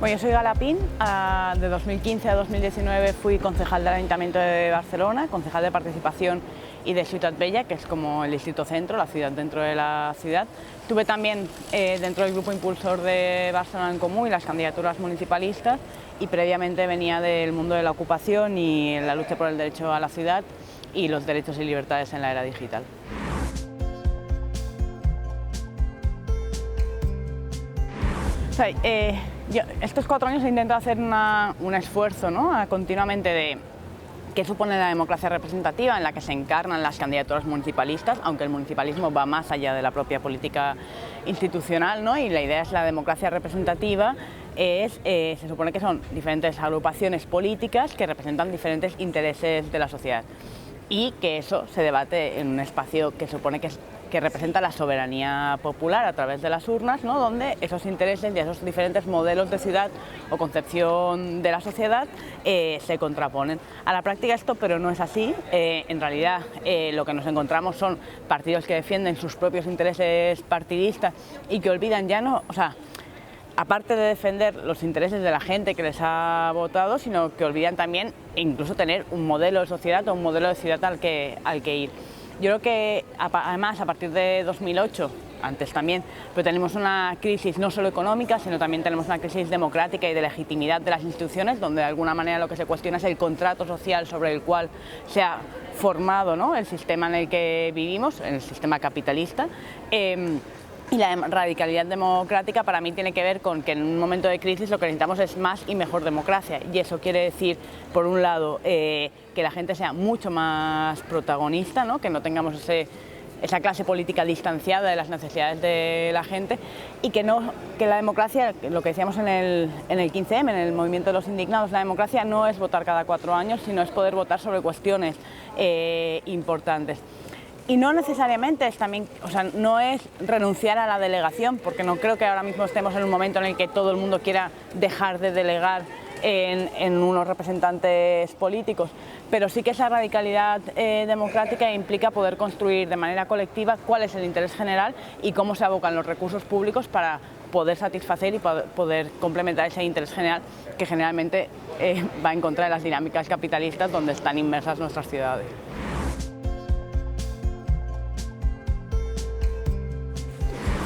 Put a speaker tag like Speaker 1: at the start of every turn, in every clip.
Speaker 1: Bueno, yo soy Gala Pin, de 2015 a 2019 fui concejal del Ayuntamiento de Barcelona, concejal de participación y de Ciutat Vella, que es como el distrito centro, la ciudad dentro de la ciudad. Estuve también dentro del grupo impulsor de Barcelona en Comú y las candidaturas municipalistas, y previamente venía del mundo de la ocupación y la lucha por el derecho a la ciudad y los derechos y libertades en la era digital. O sea, yo estos 4 años he intentado hacer un esfuerzo, ¿no?, continuamente de qué supone la democracia representativa, en la que se encarnan las candidaturas municipalistas, aunque el municipalismo va más allá de la propia política institucional, ¿no? Y la idea es la democracia representativa, se supone que son diferentes agrupaciones políticas que representan diferentes intereses de la sociedad, y que eso se debate en un espacio que supone que representa la soberanía popular a través de las urnas, ¿no?, donde esos intereses y esos diferentes modelos de ciudad o concepción de la sociedad se contraponen. A la práctica esto, pero no es así. En realidad lo que nos encontramos son partidos que defienden sus propios intereses partidistas y que olvidan ya no, o sea, aparte de defender los intereses de la gente que les ha votado, sino que olvidan también incluso tener un modelo de sociedad o un modelo de ciudad al que ir. Yo creo que además a partir de 2008, antes también, pero tenemos una crisis no solo económica, sino también tenemos una crisis democrática y de legitimidad de las instituciones, donde de alguna manera lo que se cuestiona es el contrato social sobre el cual se ha formado, ¿no?, el sistema en el que vivimos, el sistema capitalista. Y la radicalidad democrática para mí tiene que ver con que en un momento de crisis lo que necesitamos es más y mejor democracia, y eso quiere decir, por un lado, que la gente sea mucho más protagonista, ¿no?, que no tengamos esa clase política distanciada de las necesidades de la gente, y que la democracia, lo que decíamos en el 15M, en el movimiento de los indignados, la democracia no es votar cada 4 años, sino es poder votar sobre cuestiones importantes. Y no necesariamente es también, o sea, no es renunciar a la delegación, porque no creo que ahora mismo estemos en un momento en el que todo el mundo quiera dejar de delegar en unos representantes políticos, pero sí que esa radicalidad democrática implica poder construir de manera colectiva cuál es el interés general y cómo se abocan los recursos públicos para poder satisfacer y poder complementar ese interés general que generalmente va en contra de las dinámicas capitalistas donde están inmersas nuestras ciudades.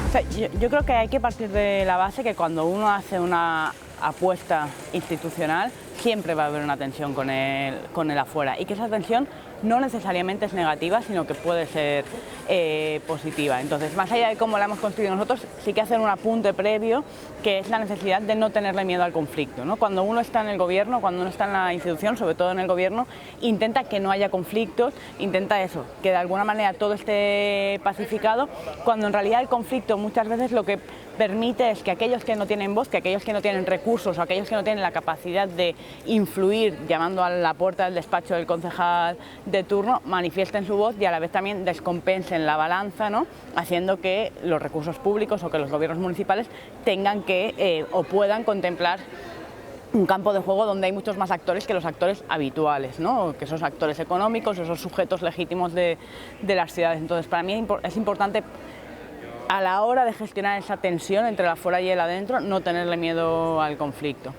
Speaker 1: O sea, yo creo que hay que partir de la base que cuando uno hace una apuesta institucional siempre va a haber una tensión con el afuera, y que esa tensión no necesariamente es negativa, sino que puede ser positiva. Entonces, más allá de cómo la hemos construido nosotros, sí que hacer un apunte previo, que es la necesidad de no tenerle miedo al conflicto, ¿no? Cuando uno está en el gobierno, cuando uno está en la institución, sobre todo en el gobierno, intenta que no haya conflictos, intenta eso, que de alguna manera todo esté pacificado, cuando en realidad el conflicto muchas veces lo que permite es que aquellos que no tienen voz, que aquellos que no tienen recursos o aquellos que no tienen la capacidad de influir, llamando a la puerta del despacho del concejal de turno, manifiesten su voz y a la vez también descompensen la balanza, ¿no?, haciendo que los recursos públicos o que los gobiernos municipales tengan que o puedan contemplar un campo de juego donde hay muchos más actores que los actores habituales, ¿no?, que esos actores económicos, esos sujetos legítimos de las ciudades. Entonces, para mí es importante, a la hora de gestionar esa tensión entre el afuera y el adentro, no tenerle miedo al conflicto.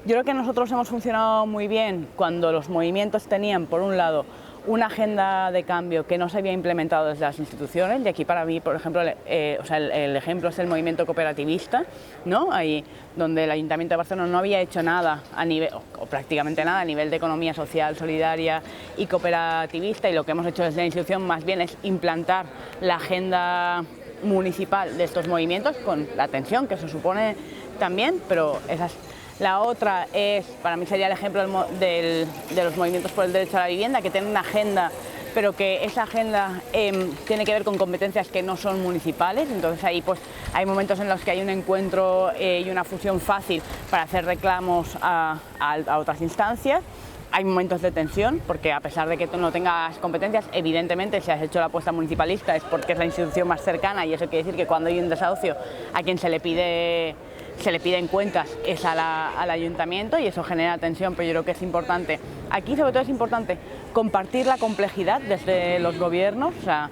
Speaker 1: Yo creo que nosotros hemos funcionado muy bien cuando los movimientos tenían, por un lado, una agenda de cambio que no se había implementado desde las instituciones, y aquí para mí, por ejemplo, el ejemplo es el movimiento cooperativista, ¿no?, ahí donde el Ayuntamiento de Barcelona no había hecho nada a nivel, o prácticamente nada, a nivel de economía social, solidaria y cooperativista, y lo que hemos hecho desde la institución más bien es implantar la agenda municipal de estos movimientos, con la tensión que se supone también, pero la otra es, para mí sería el ejemplo de los movimientos por el derecho a la vivienda, que tienen una agenda, pero que esa agenda tiene que ver con competencias que no son municipales. Entonces ahí pues hay momentos en los que hay un encuentro y una fusión fácil para hacer reclamos a otras instancias. Hay momentos de tensión, porque a pesar de que tú no tengas competencias, evidentemente si has hecho la apuesta municipalista es porque es la institución más cercana, y eso quiere decir que cuando hay un desahucio a quien se le piden cuentas es al ayuntamiento, y eso genera tensión, pero yo creo que es importante. Aquí sobre todo es importante compartir la complejidad desde los gobiernos, o sea,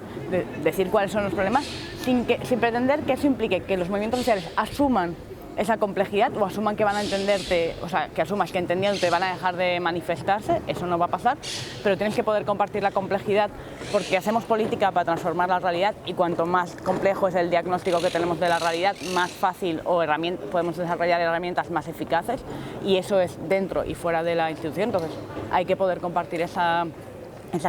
Speaker 1: decir cuáles son los problemas, sin pretender que eso implique que los movimientos sociales asuman esa complejidad o asuman que van a entenderte, o sea, que asumas que entendiéndote van a dejar de manifestarse, eso no va a pasar, pero tienes que poder compartir la complejidad porque hacemos política para transformar la realidad y cuanto más complejo es el diagnóstico que tenemos de la realidad, más fácil o podemos desarrollar herramientas más eficaces y eso es dentro y fuera de la institución, entonces hay que poder compartir esa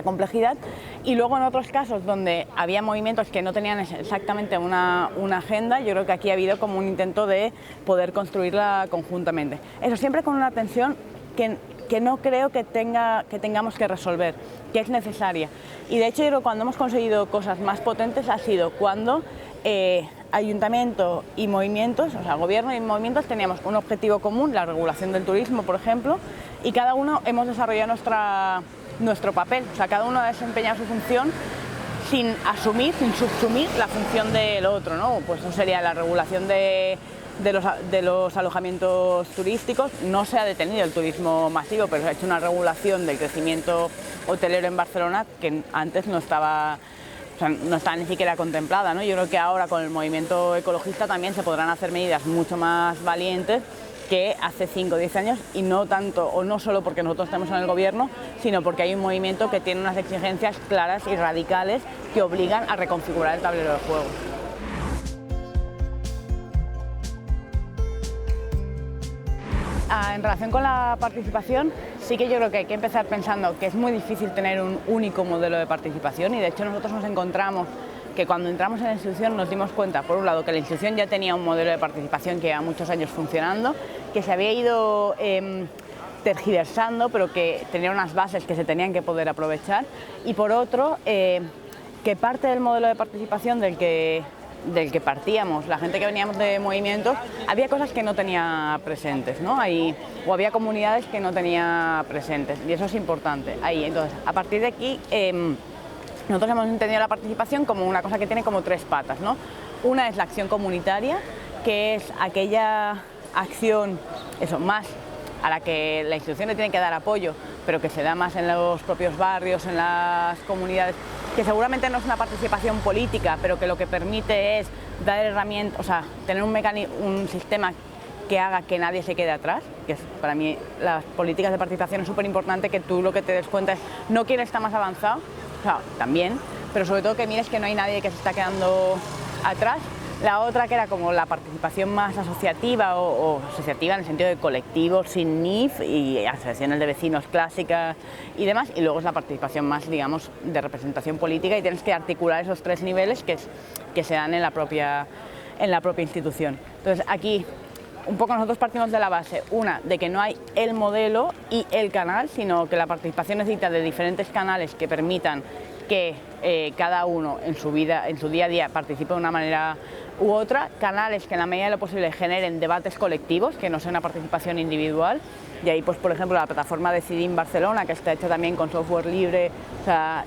Speaker 1: complejidad. Y luego en otros casos donde había movimientos que no tenían exactamente una agenda, yo creo que aquí ha habido como un intento de poder construirla conjuntamente. Eso siempre con una tensión que no creo que tengamos que resolver, que es necesaria. Y de hecho yo creo que cuando hemos conseguido cosas más potentes ha sido cuando ayuntamiento y movimientos, o sea, gobierno y movimientos teníamos un objetivo común, la regulación del turismo, por ejemplo, y cada uno hemos desarrollado nuestro papel, o sea, cada uno ha desempeñado su función sin subsumir la función del otro, ¿no? Pues eso sería la regulación de los alojamientos turísticos. No se ha detenido el turismo masivo, pero se ha hecho una regulación del crecimiento hotelero en Barcelona que antes no estaba ni siquiera contemplada, ¿no? Yo creo que ahora con el movimiento ecologista también se podrán hacer medidas mucho más valientes que hace 5 o 10 años y no tanto, o no solo porque nosotros estamos en el gobierno, sino porque hay un movimiento que tiene unas exigencias claras y radicales que obligan a reconfigurar el tablero de juego. En relación con la participación, sí que yo creo que hay que empezar pensando que es muy difícil tener un único modelo de participación y de hecho nosotros nos encontramos que cuando entramos en la institución nos dimos cuenta, por un lado, que la institución ya tenía un modelo de participación que lleva muchos años funcionando, que se había ido tergiversando, pero que tenía unas bases que se tenían que poder aprovechar, y por otro, que parte del modelo de participación del que partíamos, la gente que veníamos de movimientos, había cosas que no tenía presentes, ¿no? O había comunidades que no tenía presentes, y eso es importante. Entonces, a partir de aquí, nosotros hemos entendido la participación como una cosa que tiene como 3 patas, ¿no? Una es la acción comunitaria, que es aquella acción más a la que la institución le tiene que dar apoyo, pero que se da más en los propios barrios, en las comunidades, que seguramente no es una participación política, pero que lo que permite es dar herramientas, o sea, tener un sistema que haga que nadie se quede atrás, que es, para mí las políticas de participación es súper importante que tú lo que te des cuenta es no quién está más avanzado, o sea, también, pero sobre todo que mires que no hay nadie que se está quedando atrás. La otra que era como la participación más asociativa o asociativa en el sentido de colectivos sin NIF y asociaciones de vecinos clásicas y demás, y luego es la participación más, digamos, de representación política y tienes que articular esos 3 niveles que se dan en la propia institución. Entonces aquí un poco nosotros partimos de la base, una, de que no hay el modelo y el canal, sino que la participación necesita de diferentes canales que permitan que cada uno en su día a día participe de una manera u otra, canales que en la medida de lo posible generen debates colectivos, que no sea una participación individual, y ahí pues por ejemplo la plataforma Decidim Barcelona, que está hecha también con software libre, o sea,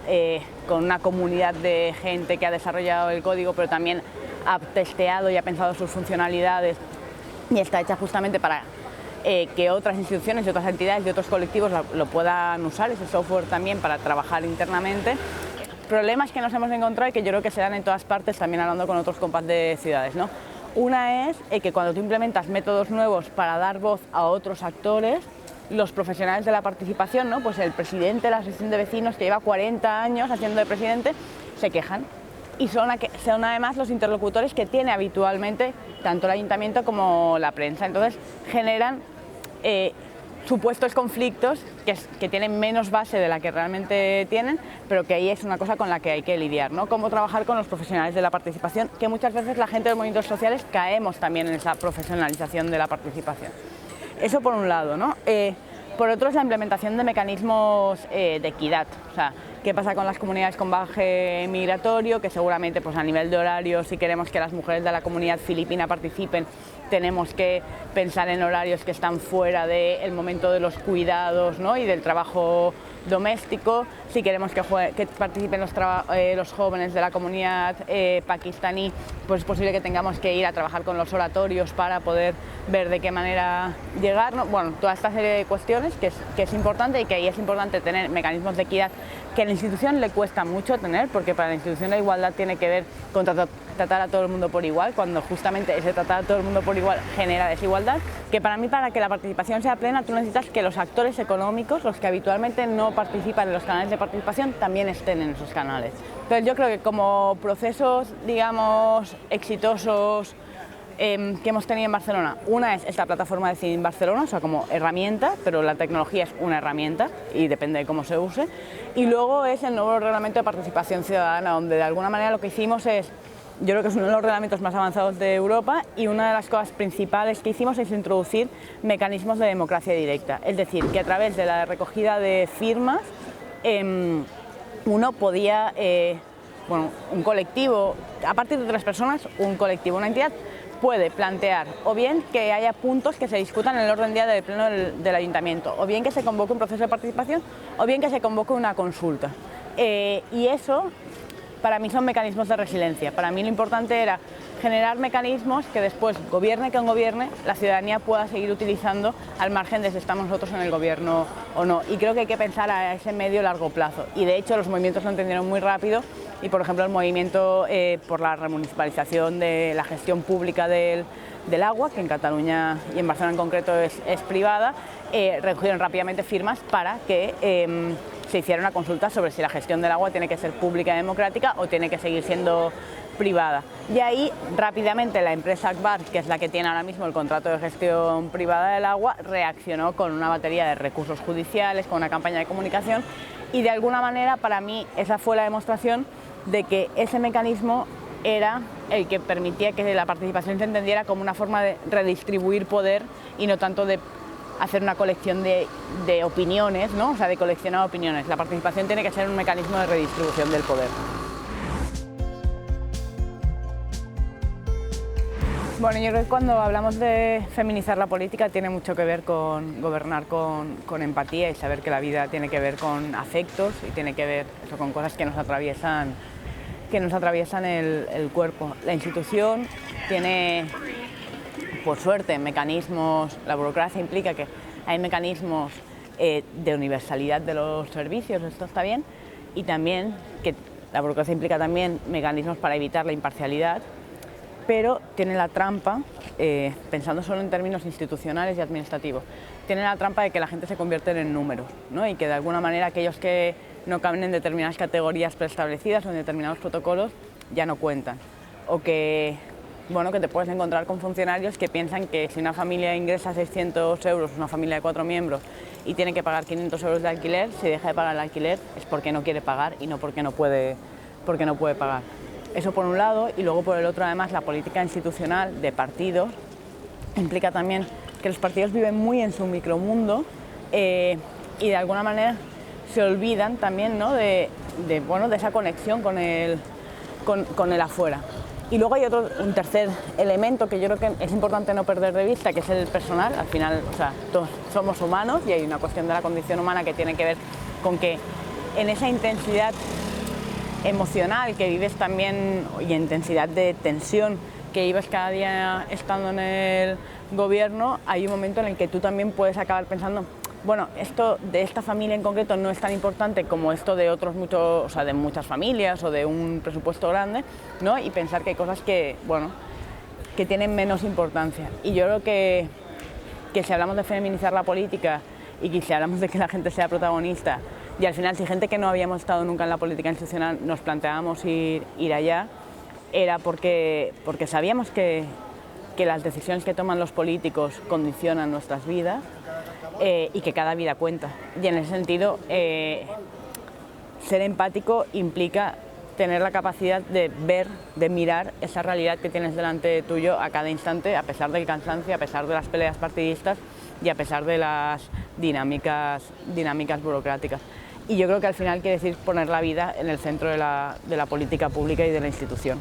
Speaker 1: con una comunidad de gente que ha desarrollado el código, pero también ha testeado y ha pensado sus funcionalidades, y está hecha justamente para que otras instituciones y otras entidades y otros colectivos lo puedan usar, ese software también para trabajar internamente. Problemas que nos hemos encontrado y que yo creo que se dan en todas partes, también hablando con otros compas de ciudades, ¿no? Una es que cuando tú implementas métodos nuevos para dar voz a otros actores, los profesionales de la participación, ¿no? Pues el presidente de la asociación de vecinos que lleva 40 años haciendo de presidente, se quejan. Y son además los interlocutores que tiene habitualmente tanto el ayuntamiento como la prensa. Entonces generan supuestos conflictos que tienen menos base de la que realmente tienen, pero que ahí es una cosa con la que hay que lidiar, ¿no? Cómo trabajar con los profesionales de la participación, que muchas veces la gente de los movimientos sociales caemos también en esa profesionalización de la participación. Eso por un lado, ¿no? Por otro es la implementación de mecanismos de equidad, o sea, qué pasa con las comunidades con bagaje migratorio, que seguramente pues a nivel de horario, si queremos que las mujeres de la comunidad filipina participen, tenemos que pensar en horarios que están fuera del momento de los cuidados, ¿no? Y del trabajo doméstico, si queremos que participen los jóvenes de la comunidad pakistaní, pues es posible que tengamos que ir a trabajar con los oratorios para poder ver de qué manera llegar, ¿no? Bueno, toda esta serie de cuestiones que es importante, y que ahí es importante tener mecanismos de equidad que a la institución le cuesta mucho tener, porque para la institución la igualdad tiene que ver con tratar a todo el mundo por igual, cuando justamente ese tratar a todo el mundo por igual genera desigualdad, que para mí, para que la participación sea plena, tú necesitas que los actores económicos, los que habitualmente no participan en los canales de participación, también estén en esos canales. Entonces yo creo que como procesos, digamos, exitosos que hemos tenido en Barcelona, una es esta plataforma de Decidim Barcelona, o sea, como herramienta, pero la tecnología es una herramienta y depende de cómo se use, y luego es el nuevo reglamento de participación ciudadana, donde de alguna manera lo que hicimos es, yo creo que es uno de los reglamentos más avanzados de Europa, y una de las cosas principales que hicimos es introducir mecanismos de democracia directa, es decir, que a través de la recogida de firmas uno podía, bueno, un colectivo, a partir de 3 personas, un colectivo, una entidad, puede plantear o bien que haya puntos que se discutan en el orden del día del pleno del ayuntamiento, o bien que se convoque un proceso de participación, o bien que se convoque una consulta. Y eso, para mí, son mecanismos de resiliencia. Para mí lo importante era generar mecanismos que después, gobierne quien gobierne, la ciudadanía pueda seguir utilizando al margen de si estamos nosotros en el gobierno o no. Y creo que hay que pensar a ese medio largo plazo. Y de hecho los movimientos lo entendieron muy rápido, y por ejemplo el movimiento por la remunicipalización de la gestión pública del agua, que en Cataluña y en Barcelona en concreto es privada, recogieron rápidamente firmas para que se hiciera una consulta sobre si la gestión del agua tiene que ser pública y democrática o tiene que seguir siendo privada. Y ahí rápidamente la empresa Akbar, que es la que tiene ahora mismo el contrato de gestión privada del agua, reaccionó con una batería de recursos judiciales, con una campaña de comunicación, y de alguna manera para mí esa fue la demostración de que ese mecanismo era el que permitía que la participación se entendiera como una forma de redistribuir poder y no tanto de hacer una colección de opiniones, ¿no? O sea, de coleccionar opiniones. La participación tiene que ser un mecanismo de redistribución del poder. Bueno, yo creo que cuando hablamos de feminizar la política tiene mucho que ver con gobernar con empatía y saber que la vida tiene que ver con afectos y tiene que ver eso, con cosas que nos atraviesan el cuerpo. La institución tiene, por suerte, mecanismos, la burocracia implica que hay mecanismos de universalidad de los servicios, esto está bien, y también que la burocracia implica también mecanismos para evitar la imparcialidad, pero tiene la trampa, pensando solo en términos institucionales y administrativos, tiene la trampa de que la gente se convierte en números, ¿no? Y que de alguna manera aquellos que no caben en determinadas categorías preestablecidas o en determinados protocolos ya no cuentan. O que, bueno, que te puedes encontrar con funcionarios que piensan que si una familia ingresa 600 euros, una familia de 4 miembros, y tiene que pagar 500 euros de alquiler, si deja de pagar el alquiler es porque no quiere pagar y no porque no puede pagar. Eso por un lado, y luego por el otro, además, la política institucional de partidos implica también que los partidos viven muy en su micromundo y de alguna manera se olvidan también, ¿no? de esa conexión con el afuera. Y luego hay un tercer elemento que yo creo que es importante no perder de vista, que es el personal. Al final, o sea, todos somos humanos y hay una cuestión de la condición humana que tiene que ver con que en esa intensidad emocional que vives también, y intensidad de tensión que vives cada día estando en el gobierno, hay un momento en el que tú también puedes acabar pensando, bueno, esto de esta familia en concreto no es tan importante como esto de otros muchos, o sea, de muchas familias o de un presupuesto grande, ¿no? Y pensar que hay cosas que, bueno, que tienen menos importancia. Y yo creo que si hablamos de feminizar la política y que si hablamos de que la gente sea protagonista, y al final, si gente que no habíamos estado nunca en la política institucional nos planteábamos ir allá, era porque sabíamos que las decisiones que toman los políticos condicionan nuestras vidas y que cada vida cuenta. Y en ese sentido, ser empático implica tener la capacidad de ver, de mirar esa realidad que tienes delante tuyo a cada instante, a pesar del cansancio, a pesar de las peleas partidistas y a pesar de las dinámicas burocráticas. Y yo creo que al final quiere decir poner la vida en el centro de la política pública y de la institución.